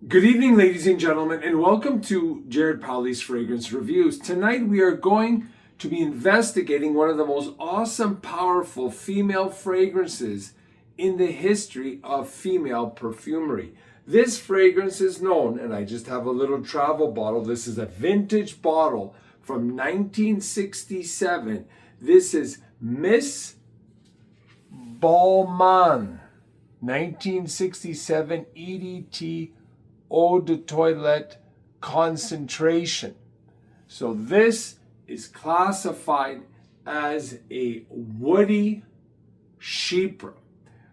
Good evening, ladies and gentlemen, and welcome to Jared Powley's Fragrance Reviews. Tonight we are going to be investigating one of the most awesome, powerful female fragrances in the history of female perfumery. This fragrance is known, and I just have a little travel bottle. This is a vintage bottle from 1967. This is Miss Balmain, 1967 EDT eau de toilette concentration. So this is classified as a woody chypre.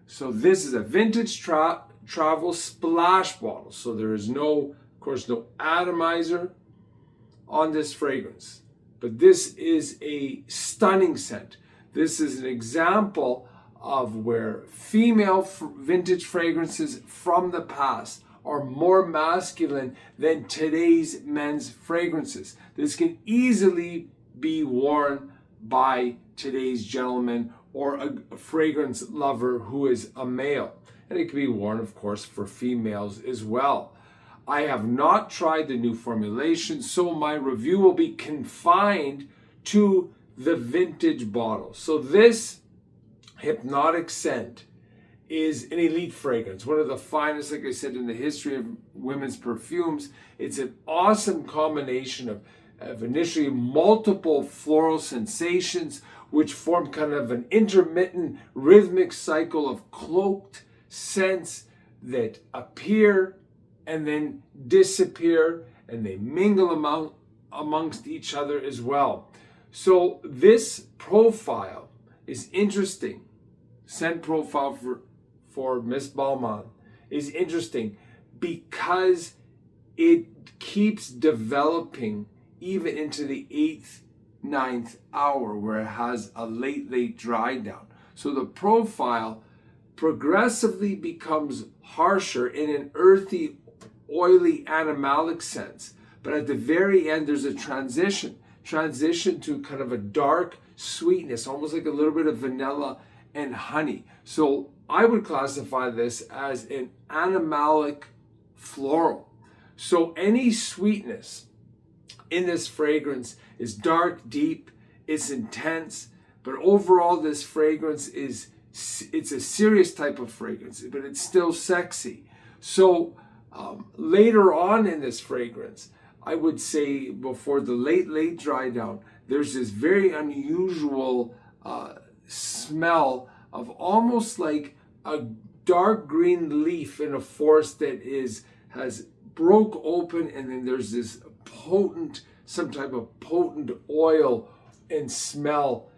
So this is a vintage travel splash bottle. So there is no, of course, no atomizer on this fragrance. But this is a stunning scent. This is an example of where female vintage fragrances from the past are more masculine than today's men's fragrances. This can easily be worn by today's gentleman or a fragrance lover who is a male. And it can be worn, of course, for females as well. I have not tried the new formulation, so my review will be confined to the vintage bottle. So this hypnotic scent is an elite fragrance, one of the finest, like I said, in the history of women's perfumes. It's an awesome combination of initially multiple floral sensations, which form kind of an intermittent rhythmic cycle of cloaked scents that appear and then disappear, and they mingle amongst each other as well. So this profile is interesting. Scent profile for Miss Balmain is interesting because it keeps developing even into the 8th, 9th hour, where it has a late dry down. So the profile progressively becomes harsher in an earthy, oily, animalic sense. But at the very end, there's a transition to kind of a dark sweetness, almost like a little bit of vanilla and honey. So I would classify this as an animalic floral. So any sweetness in this fragrance is dark, deep, it's intense, but overall this fragrance it's a serious type of fragrance, but it's still sexy. So later on in this fragrance, I would say before the late dry down, there's this very unusual smell of almost like a dark green leaf in a forest that has broke open, and then there's this some type of potent oil and smell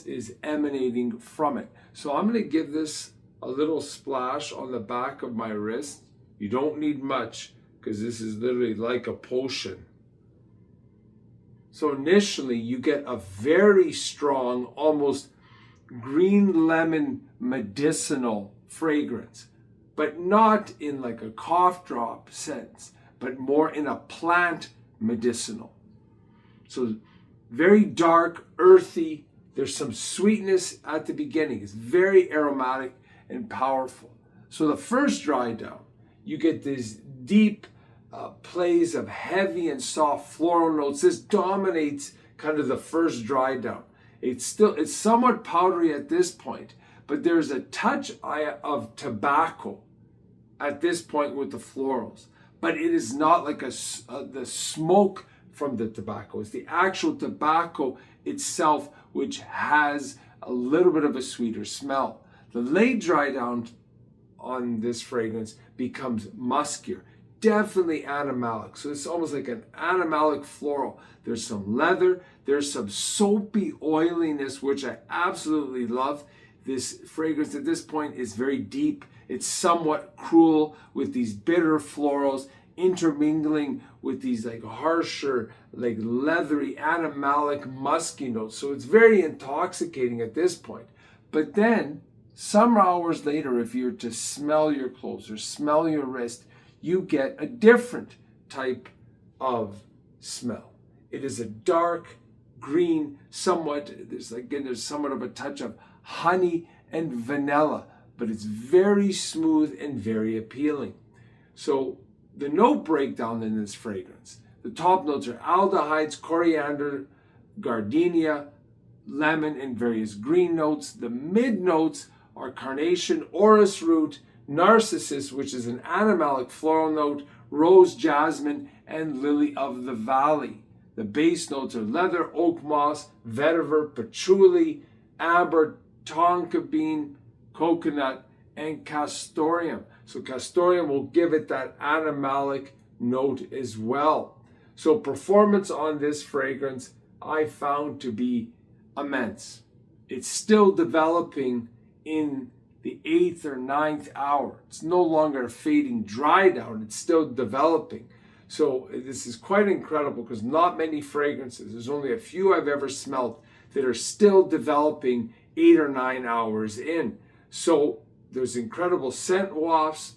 is emanating from it. So I'm going to give this a little splash on the back of my wrist. You don't need much because this is literally like a potion. So initially you get a very strong, almost green lemon medicinal fragrance, but not in like a cough drop sense, but more in a plant medicinal. So very dark, earthy. There's some sweetness at the beginning. It's very aromatic and powerful. So the first dry down, you get these deep plays of heavy and soft floral notes. This dominates kind of the first dry down. It's somewhat powdery at this point, but there's a touch of tobacco at this point with the florals. But it is not like the smoke from the tobacco. It's the actual tobacco itself which has a little bit of a sweeter smell. The late dry down on this fragrance becomes muskier, definitely animalic. So it's almost like an animalic floral. There's some leather, there's some soapy oiliness, which I absolutely love. This fragrance at this point is very deep. It's somewhat cruel with these bitter florals intermingling with these like harsher, like leathery, animalic, musky notes. So it's very intoxicating at this point. But then some hours later, if you're to smell your clothes or smell your wrist, you get a different type of smell. It is a dark green, there's somewhat of a touch of honey and vanilla, but it's very smooth and very appealing. So the note breakdown in this fragrance. The top notes are aldehydes, coriander, gardenia, lemon, and various green notes. The mid notes are carnation, orris root, narcissus, which is an animalic floral note, rose, jasmine, and lily of the valley. The base notes are leather, oak moss, vetiver, patchouli, amber, tonka bean, coconut, and castoreum. So castoreum will give it that animalic note as well. So performance on this fragrance I found to be immense. It's still developing in the 8th or 9th hour. It's no longer fading dry down. It's still developing. So this is quite incredible because not many fragrances, there's only a few I've ever smelled that are still developing 8 or 9 hours in. So there's incredible scent wafts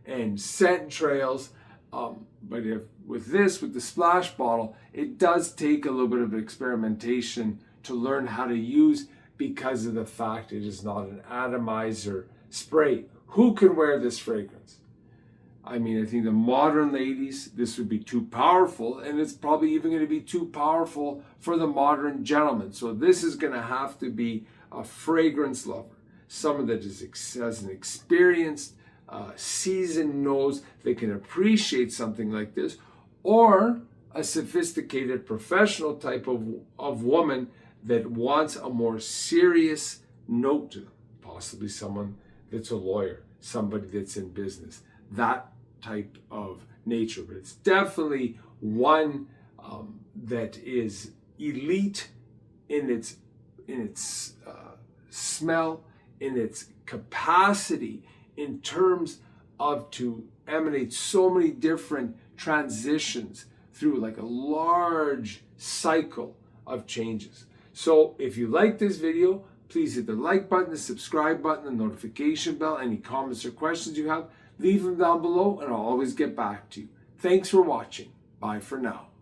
and scent trails. But with the splash bottle, it does take a little bit of experimentation to learn how to use because of the fact it is not an atomizer spray. Who can wear this fragrance? I mean, I think the modern ladies, this would be too powerful, and it's probably even going to be too powerful for the modern gentleman. So this is going to have to be a fragrance lover, someone that has an experienced, seasoned nose that can appreciate something like this, or a sophisticated professional type of woman that wants a more serious note to them, possibly someone that's a lawyer, somebody that's in business, that type of nature. But it's definitely one that is elite in its smell, in its capacity, in terms of to emanate so many different transitions through like a large cycle of changes. So if you like this video, please hit the like button, the subscribe button, the notification bell. Any comments or questions you have, leave them down below and I'll always get back to you. Thanks for watching. Bye for now.